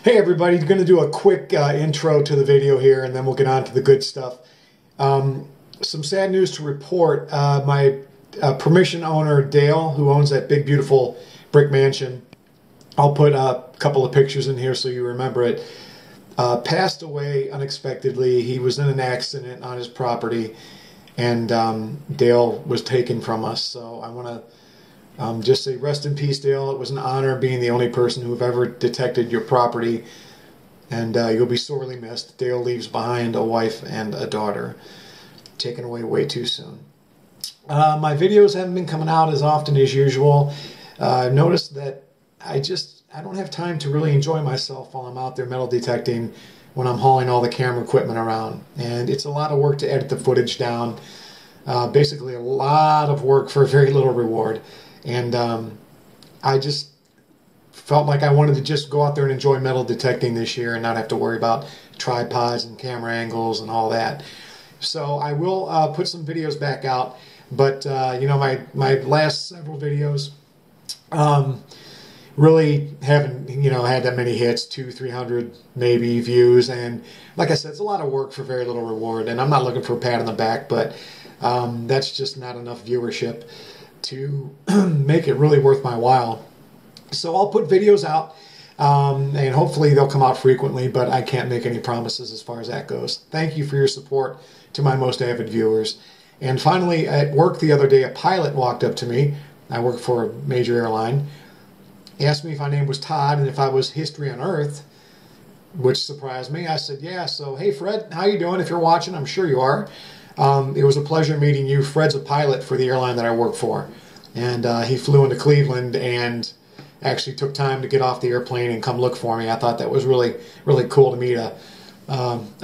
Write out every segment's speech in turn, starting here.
Hey everybody, going to do a quick intro to the video here and then we'll get on to the good stuff. Some sad news to report. My permission owner, Dale, who owns that big beautiful brick mansion, I'll put a couple of pictures in here so you remember it, passed away unexpectedly. He was in an accident on his property and Dale was taken from us. So I want to just say rest in peace, Dale. It was an honor being the only person who have ever detected your property, and you'll be sorely missed. Dale leaves behind a wife and a daughter, taken away way too soon. My videos haven't been coming out as often as usual. I've noticed that I don't have time to really enjoy myself while I'm out there metal detecting when I'm hauling all the camera equipment around, and it's a lot of work to edit the footage down. Basically a lot of work for very little reward. And I just felt like I wanted to just go out there and enjoy metal detecting this year and not have to worry about tripods and camera angles and all that. So I will put some videos back out, but you know, my last several videos really haven't had that many hits, 200-300 maybe views, and like I said, it's a lot of work for very little reward, and I'm not looking for a pat on the back, but that's just not enough viewership to make it really worth my while. So I'll put videos out and hopefully they'll come out frequently, but I can't make any promises as far as that goes. Thank you for your support to my most avid viewers. And finally, at work the other day, a pilot walked up to me. I work for a major airline. He asked me if my name was Todd and if I was History on Earth, which surprised me. I said, yeah. So, hey Fred, how you doing? If you're watching, I'm sure you are. It was a pleasure meeting you. Fred's a pilot for the airline that I work for. And he flew into Cleveland and actually took time to get off the airplane and come look for me. I thought that was really, really cool to meet a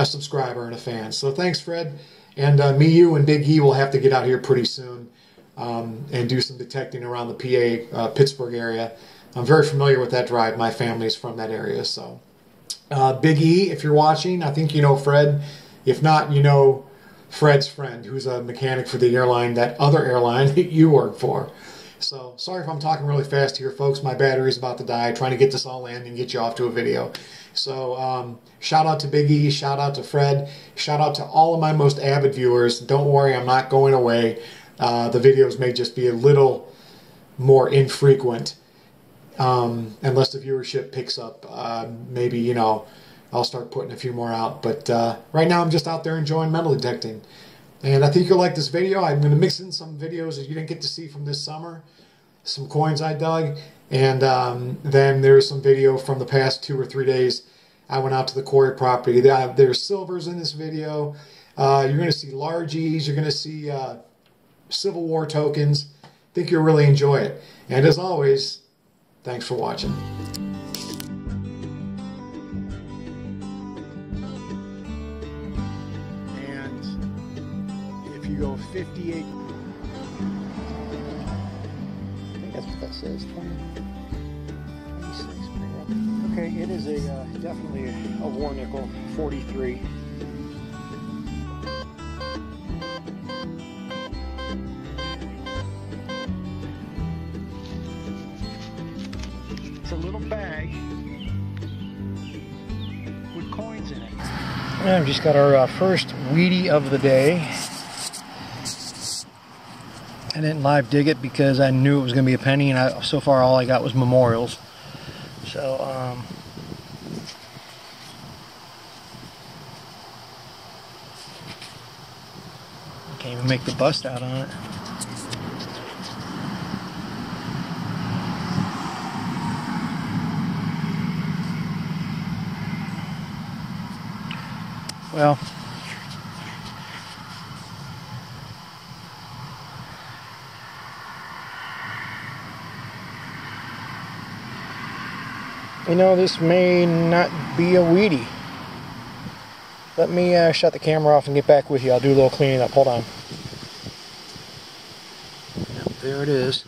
subscriber and a fan. So thanks, Fred. And me, you, and Big E will have to get out here pretty soon and do some detecting around the PA, Pittsburgh area. I'm very familiar with that drive. My family's from that area. So Big E, if you're watching, I think you know Fred. If not, you know Fred's friend, who's a mechanic for the airline, that other airline that you work for. So, sorry if I'm talking really fast here, folks. My battery's about to die, trying to get this all in and get you off to a video. So, shout out to Big E, shout out to Fred, shout out to all of my most avid viewers. Don't worry, I'm not going away. The videos may just be a little more infrequent, unless the viewership picks up. Maybe, I'll start putting a few more out, but right now I'm just out there enjoying metal detecting. And I think you'll like this video. I'm going to mix in some videos that you didn't get to see from this summer, some coins I dug, and then there's some video from the past 2 or 3 days. I went out to the Quarry property. There's silvers in this video. You're going to see Largies. You're going to see Civil War tokens. I think you'll really enjoy it. And as always, thanks for watching. You go 58. I think that's what that says. 20, 26. Okay, it is definitely a war nickel. 43. It's a little bag with coins in it. And we've just got our first Wheatie of the day. I didn't live dig it because I knew it was going to be a penny, and so far all I got was memorials. So, can't even make the bust out on it. Well, this may not be a Wheatie. Let me shut the camera off and get back with you. I'll do a little cleaning up. Hold on. Yep, there it is.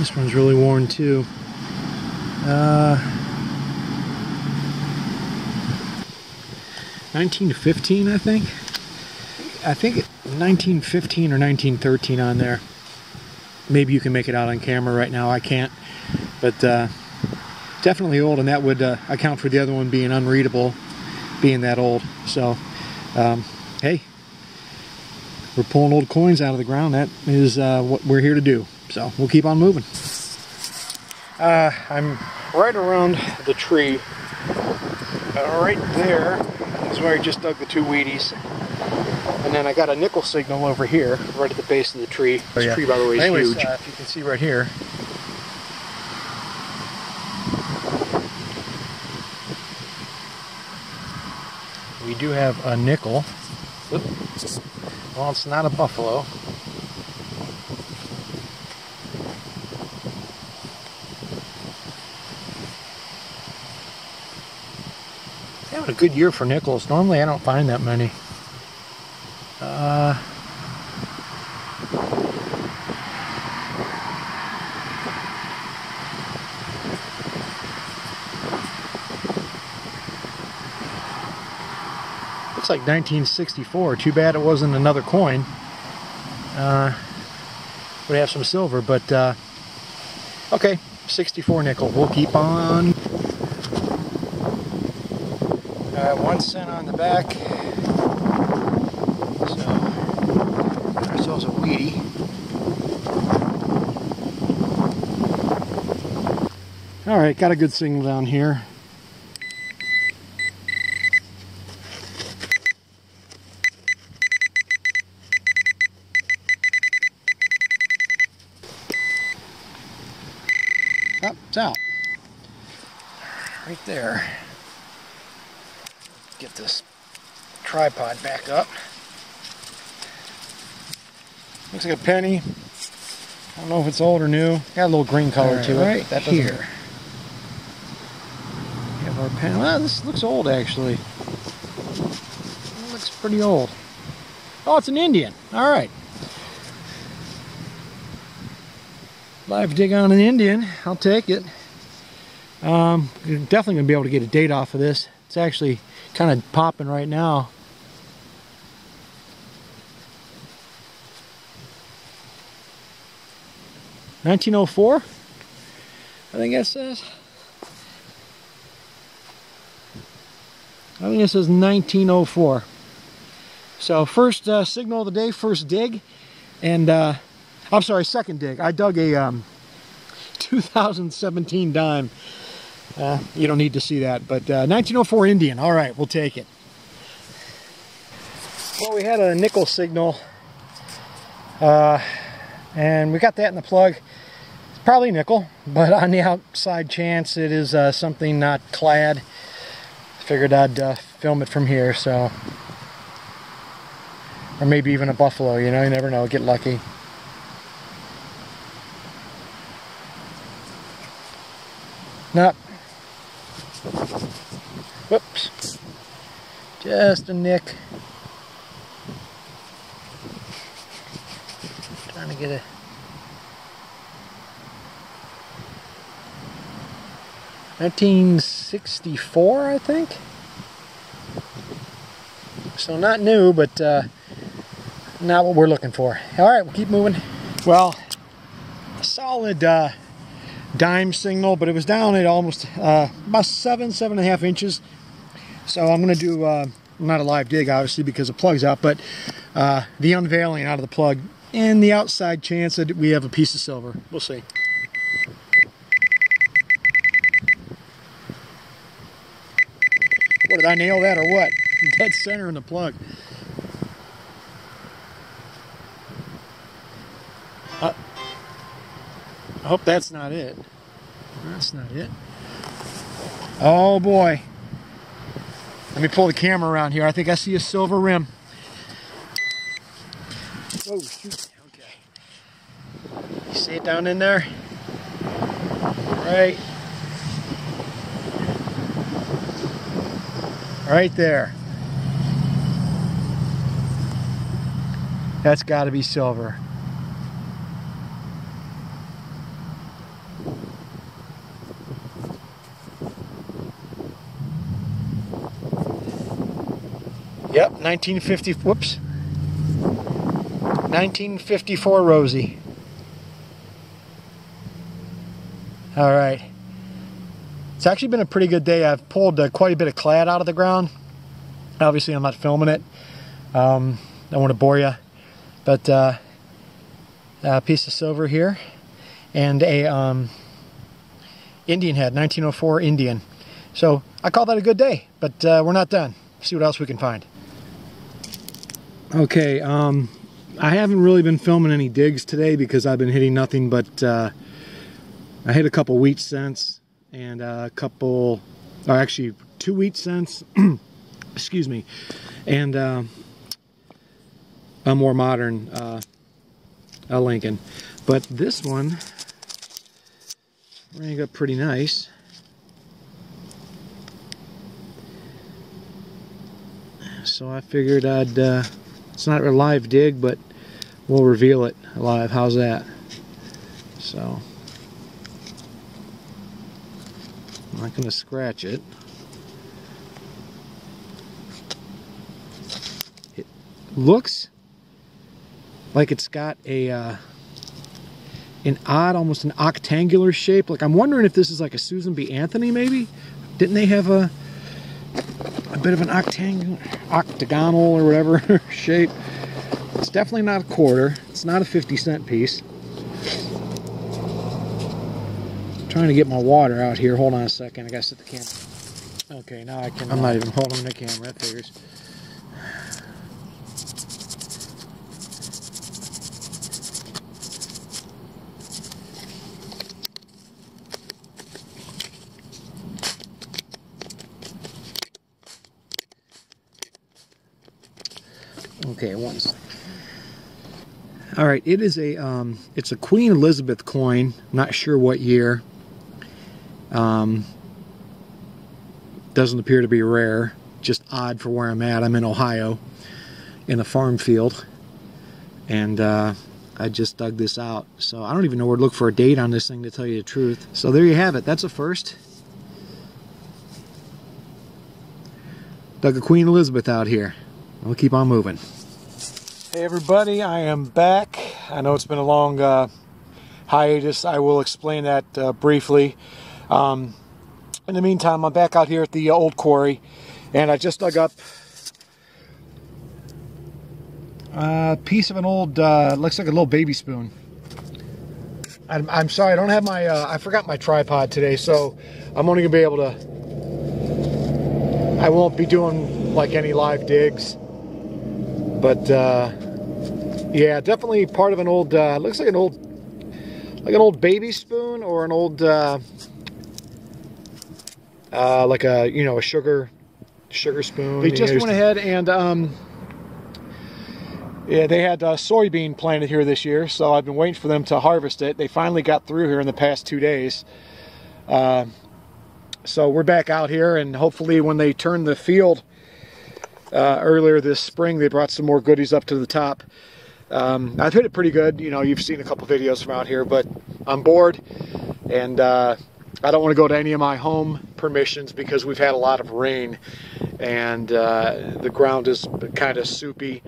This one's really worn too. 1915, I think. I think 1915 or 1913 on there. Maybe you can make it out on camera right now. I can't. But definitely old, and that would account for the other one being unreadable, being that old. So, hey, we're pulling old coins out of the ground. That is what we're here to do. So we'll keep on moving. I'm right around the tree. Right there is where I just dug the 2 Wheaties. And then I got a nickel signal over here, right at the base of the tree. This tree, by the way, is huge. If you can see right here. We do have a nickel. Oops. Well, it's not a buffalo. Having a good year for nickels. Normally I don't find that many. Looks like 1964. Too bad it wasn't another coin. Would have some silver, but okay, 64 nickel. We'll keep on. 1 cent on the back. So, got ourselves a Wheatie. Alright, got a good signal down here. Oh, it's out. Right there. Get this tripod back up. Looks like a penny. I don't know if it's old or new. Got a little green color to it. Right that here. We have our pen. Well, this looks old actually. It looks pretty old. Oh, it's an Indian. All right. Live dig on an Indian. I'll take it. You're definitely going to be able to get a date off of this. It's actually kind of popping right now. $1904, I think that says. I think it says 1904. So first signal of the day, first dig, and I'm sorry, second dig. I dug a 2017 dime. You don't need to see that, but 1904 Indian. All right, we'll take it. Well, we had a nickel signal, and we got that in the plug. It's probably nickel, but on the outside chance it is something not clad, figured I'd film it from here. So, or maybe even a buffalo. You know, you never know. Get lucky. Nope. Whoops. Just a nick. Trying to get a... $1964, I think. So not new, but not what we're looking for. All right, we'll keep moving. Well, a solid dime signal, but it was down at almost about 7.5 inches. So I'm going to do not a live dig, obviously, because the plug's out, but the unveiling out of the plug, and the outside chance that we have a piece of silver. We'll see. What, did I nail that or what? Dead center in the plug. I hope that's not it. That's not it. Oh boy. Let me pull the camera around here. I think I see a silver rim. Oh, shoot. Okay. You see it down in there? Right. Right there. That's got to be silver. Yep, 1950, whoops. 1954 Rosie. All right. It's actually been a pretty good day. I've pulled quite a bit of clad out of the ground. Obviously, I'm not filming it. I don't want to bore you. But a piece of silver here. And a Indian head, 1904 Indian. So I call that a good day. But we're not done. See what else we can find. Okay, I haven't really been filming any digs today because I've been hitting nothing but I hit a couple wheat cents and a couple, or actually 2 wheat cents, excuse me, and a more modern a Lincoln. But this one rang up pretty nice. So I figured I'd, it's not a live dig, but we'll reveal it live. How's that? So, I'm not going to scratch it. It looks like it's got a an odd, almost an octangular shape. Like, I'm wondering if this is like a Susan B. Anthony, maybe? Didn't they have a bit of an octagonal or whatever shape? It's definitely not a quarter. It's not a 50-cent piece. I'm trying to get my water out here. Hold on a second. I gotta set the camera. Okay, now I can. I'm not even holding the camera. That figures. Okay, one second. All right, it is a it's a Queen Elizabeth coin. Not sure what year. Doesn't appear to be rare. Just odd for where I'm at. I'm in Ohio, in a farm field, and I just dug this out. So I don't even know where to look for a date on this thing, to tell you the truth. So there you have it. That's a first. Dug a Queen Elizabeth out here. We'll keep on moving. Hey everybody, I am back. I know it's been a long hiatus. I will explain that briefly. In the meantime, I'm back out here at the old quarry, and I just dug up a piece of an old, looks like a little baby spoon. I'm sorry, I don't have my, I forgot my tripod today, so I'm only going to be able to, I won't be doing like any live digs. But yeah, definitely part of an old. Looks like an old baby spoon, or an old like a a sugar spoon. They just went ahead and yeah, they had soybean planted here this year, so I've been waiting for them to harvest it. They finally got through here in the past 2 days. So we're back out here, and hopefully when they turn the field. Earlier this spring, they brought some more goodies up to the top. I've hit it pretty good. You know, you've seen a couple videos from out here, but I'm bored, and I don't want to go to any of my home permissions because we've had a lot of rain, and the ground is kind of soupy,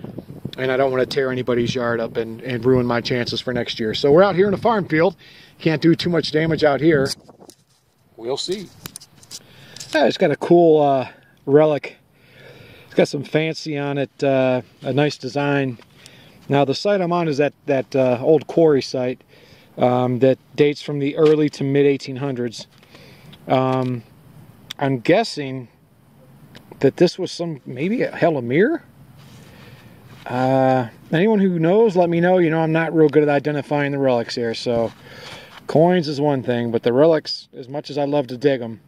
and I don't want to tear anybody's yard up and ruin my chances for next year. So we're out here in a farm field. Can't do too much damage out here. We'll see. It's got a cool relic. Got some fancy on it, a nice design. Now the site I'm on is that old quarry site that dates from the early to mid 1800s. I'm guessing that this was maybe a mirror. Anyone who knows, let me know. You know, I'm not real good at identifying the relics here, so coins is one thing, but the relics, as much as I love to dig them,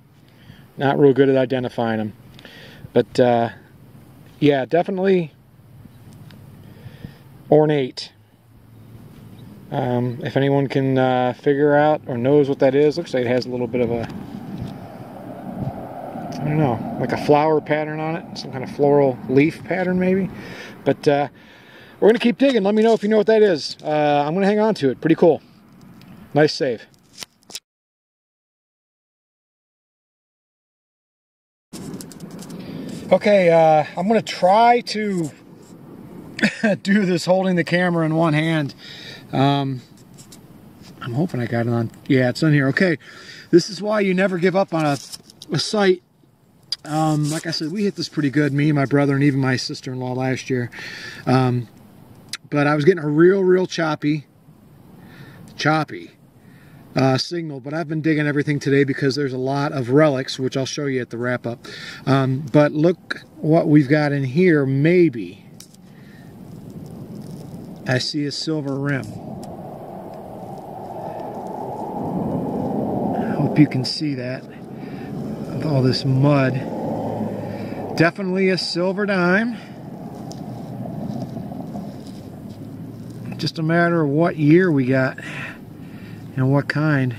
not real good at identifying them. But yeah, definitely ornate. If anyone can figure out or knows what that is, looks like it has a little bit of a, I don't know, like a flower pattern on it, some kind of floral leaf pattern maybe. But we're going to keep digging. Let me know if you know what that is. I'm going to hang on to it. Pretty cool. Nice save. Okay, I'm going to try to do this holding the camera in one hand. I'm hoping I got it on. Yeah, it's on here. Okay, this is why you never give up on a site. Like I said, we hit this pretty good, me and my brother and even my sister-in-law last year. But I was getting a real choppy signal, but I've been digging everything today because there's a lot of relics, which I'll show you at the wrap-up. But look what we've got in here. Maybe I see a silver rim. I hope you can see that with all this mud. Definitely a silver dime. Just a matter of what year we got and what kind.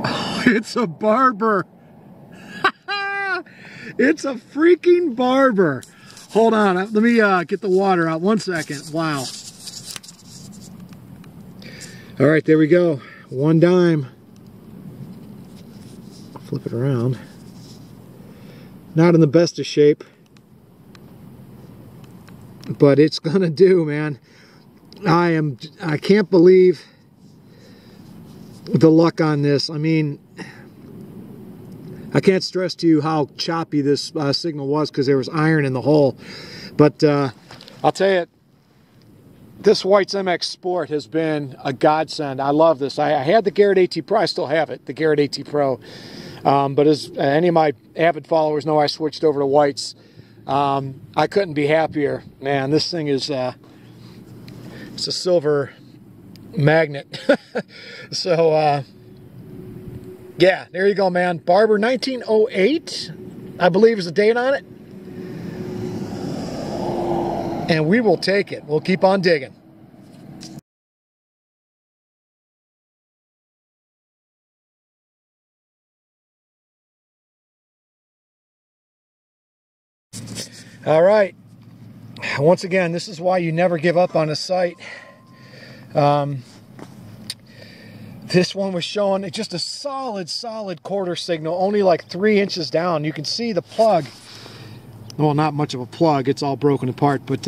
Oh, it's a barber. It's a freaking barber. Hold on, let me get the water out. 1 second. Wow. All right, there we go. 1 dime. Flip it around. Not in the best of shape, but it's gonna do, man. I can't believe the luck on this. I mean, I can't stress to you how choppy this signal was because there was iron in the hole. But I'll tell you, this White's MX Sport has been a godsend. I love this. I had the Garrett AT Pro. I still have it, the Garrett AT Pro. But as any of my avid followers know, I switched over to White's. I couldn't be happier. Man, this thing is it's a silver magnet. So, yeah, there you go, man. Barber 1908, I believe is the date on it. And we will take it. We'll keep on digging. All right. Once again, this is why you never give up on a site. This one was showing just a solid quarter signal, only like 3 inches down. You can see the plug. Well, not much of a plug. It's all broken apart. But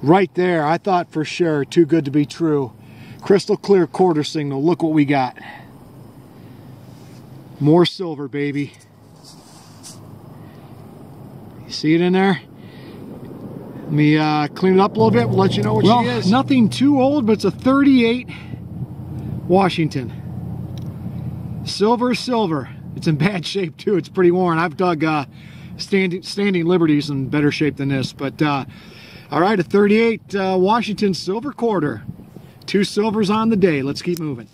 right there, I thought for sure, too good to be true. Crystal clear quarter signal. Look what we got. More silver, baby. You see it in there? Let me clean it up a little bit. We'll let you know what she is. Nothing too old, but it's a 38 Washington. Silver. It's in bad shape too. It's pretty worn. I've dug standing Liberties in better shape than this. But all right, a 38 Washington silver quarter. 2 silvers on the day. Let's keep moving.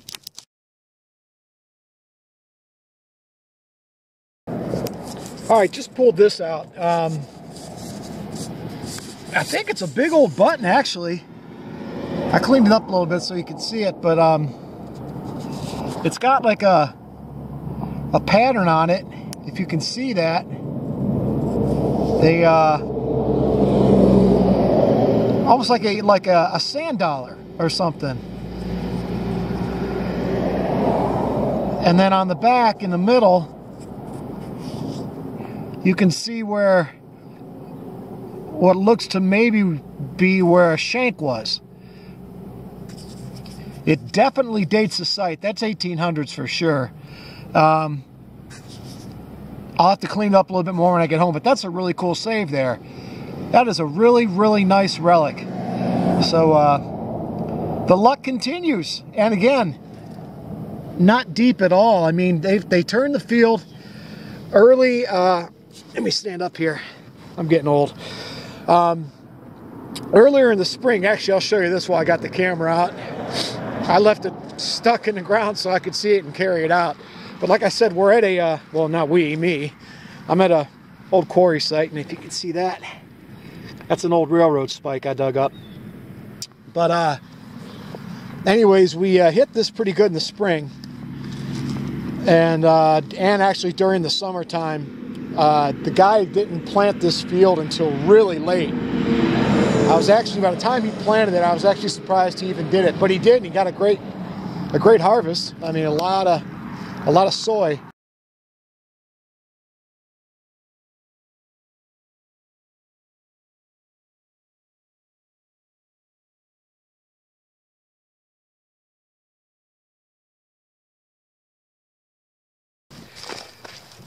All right, just pulled this out. I think it's a big old button, actually. I cleaned it up a little bit so you can see it, but it's got like a pattern on it. If you can see that, they almost like a sand dollar or something. And then on the back, in the middle, you can see where what looks to maybe be where a shank was. It definitely dates the site. That's 1800s for sure. I'll have to clean it up a little bit more when I get home, but that's a really cool save there. That is a really nice relic. So the luck continues. And again, not deep at all. I mean, they turned the field early. Let me stand up here. I'm getting old. Earlier in the spring, actually, I'll show you this while I got the camera out. I left it stuck in the ground so I could see it and carry it out. But like I said, we're at a, well, not we, me. I'm at a old quarry site, and if you can see that, that's an old railroad spike I dug up. But anyways, we hit this pretty good in the spring. And actually during the summertime, The guy didn't plant this field until really late. I was actually, by the time he planted it, I was actually surprised he even did it. But he did, and he got a great harvest. I mean, a lot of soy.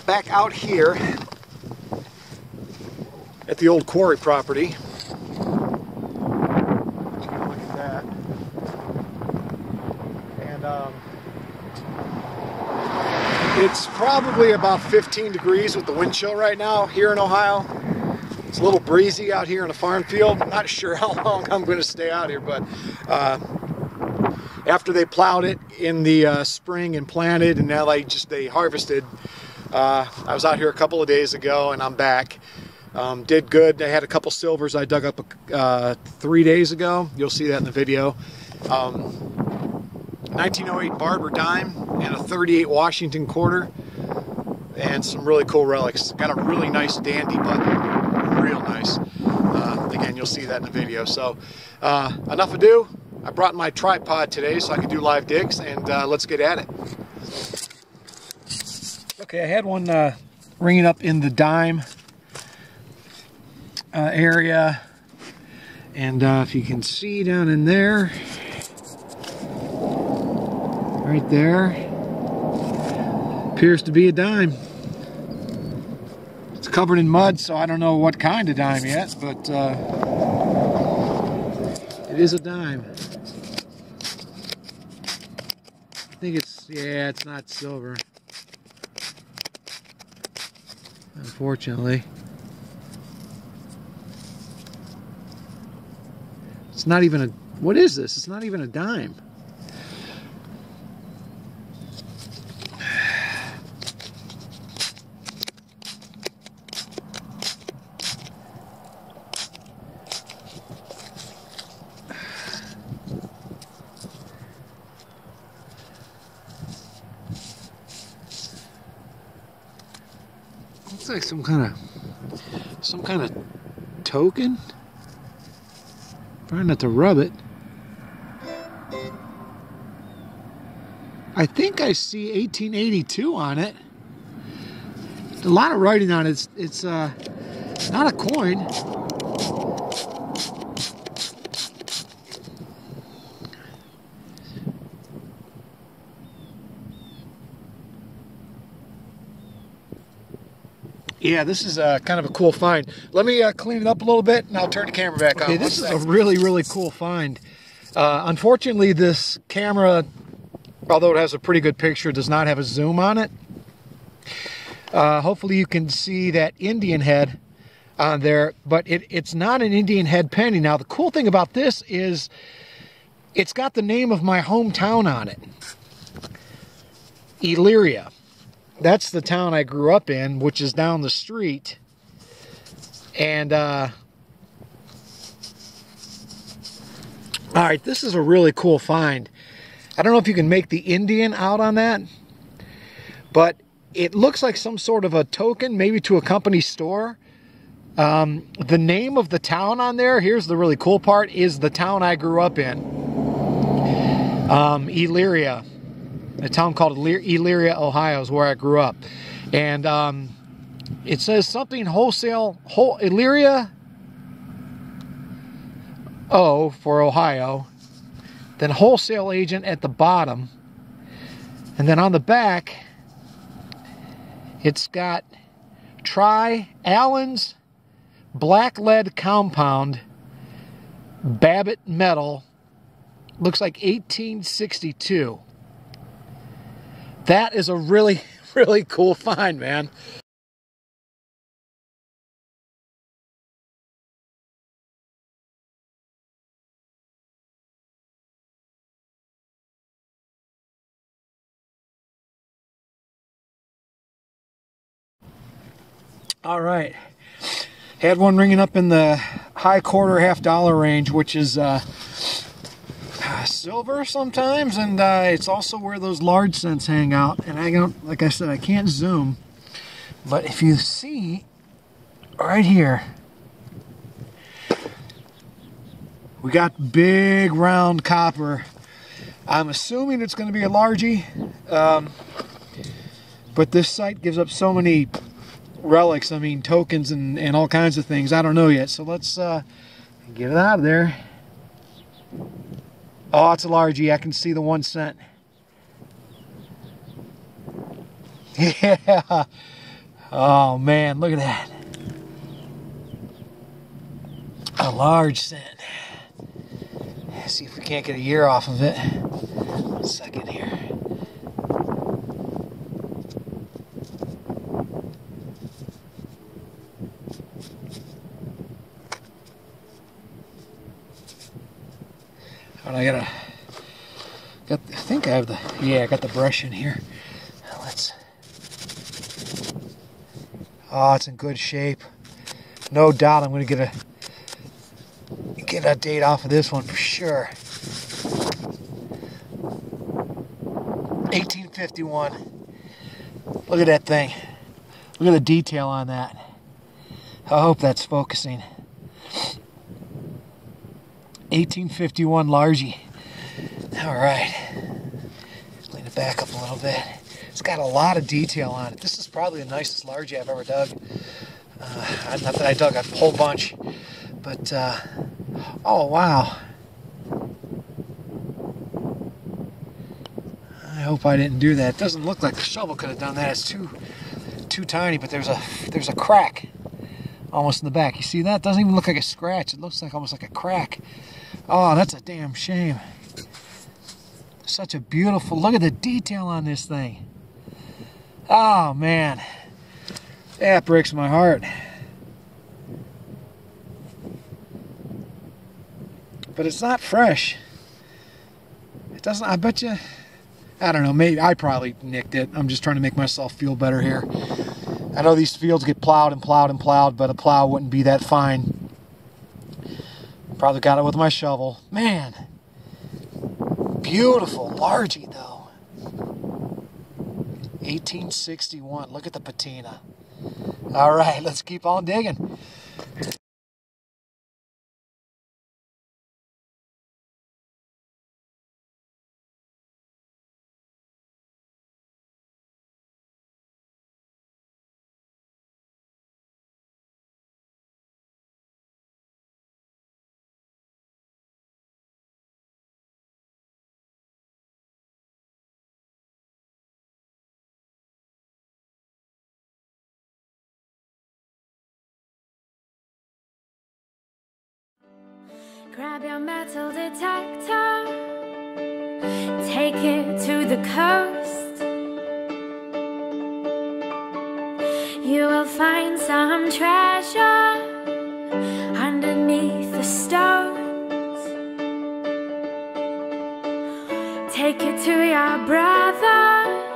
Back out here at the old Quarry property. Look at that. And it's probably about 15 degrees with the wind chill right now here in Ohio. It's a little breezy out here in the farm field. I'm not sure how long I'm going to stay out here, but after they plowed it in the spring and planted, and now they harvested. I was out here a couple of days ago, and I'm back. Did good. I had a couple silvers I dug up 3 days ago. You'll see that in the video. 1908 Barber dime and a 38 Washington quarter, and some really cool relics. Got a really nice dandy button, real nice. Again, you'll see that in the video. So enough ado. I brought my tripod today so I could do live digs, and let's get at it. Okay, I had one ringing up in the dime area, and if you can see down in there, right there, appears to be a dime. It's covered in mud, so I don't know what kind of dime yet, but it is a dime. I think it's not silver. Unfortunately. It's not even a, what is this? It's not even a dime. Looks like some kind of token. Trying not to rub it. I think I see 1882 on it. A lot of writing on it. It's not a coin. Yeah, this is kind of a cool find. Let me clean it up a little bit, and I'll turn the camera back on. Okay, this is a really, really cool find. Unfortunately, this camera, although it has a pretty good picture, does not have a zoom on it. Hopefully you can see that Indian head on there, but it's not an Indian head penny. Now, the cool thing about this is it's got the name of my hometown on it. Elyria. That's the town I grew up in, which is down the street. And, all right, this is a really cool find. I don't know if you can make the Indian out on that, but it looks like some sort of a token, maybe to a company store. The name of the town on there, here's the really cool part, is the town I grew up in. Elyria. A town called Elyria, Ohio is where I grew up. And it says something Elyria O for Ohio. Then wholesale agent at the bottom. And then on the back, it's got Allen's Black Lead Compound, Babbitt Metal. Looks like 1862. That is a really, really cool find, man. All right. Had one ringing up in the high quarter, $half range, which is silver sometimes, and it's also where those large cents hang out. And I don't, like I said, I can't zoom, But if you see right here, we got big round copper. I'm assuming it's going to be a Largie, but this site gives up so many relics, I mean tokens and all kinds of things. I don't know yet, so let's get it out of there. Oh, it's a Largie. I can see the 1 cent. Yeah. Oh man, look at that. A large cent. Let's see if we can't get a year off of it. 1 second here. And I think I have the, yeah, I got the brush in here. Now let's, oh, it's in good shape. No doubt I'm going to get a date off of this one for sure. 1851. Look at that thing. Look at the detail on that. I hope that's focusing. 1851 Largie. All right. Lean it back up a little bit. It's got a lot of detail on it. This is probably the nicest Largie I've ever dug. Not that I dug a whole bunch, but oh wow. I hope I didn't do that. It doesn't look like the shovel could have done that. It's too tiny, but there's a crack almost in the back. You see that? It doesn't even look like a scratch. It looks like almost like a crack. Oh, that's a damn shame. Such a beautiful, look at the detail on this thing. Oh man, that breaks my heart. But it's not fresh. It doesn't, I bet you, I don't know, maybe I probably nicked it. I'm just trying to make myself feel better here. I know these fields get plowed and plowed and plowed, but a plow wouldn't be that fine. Probably got it with my shovel. Man, beautiful Largie though. 1861, look at the patina. All right, let's keep on digging. Grab your metal detector, take it to the coast. You will find some treasure underneath the stones. Take it to your brother,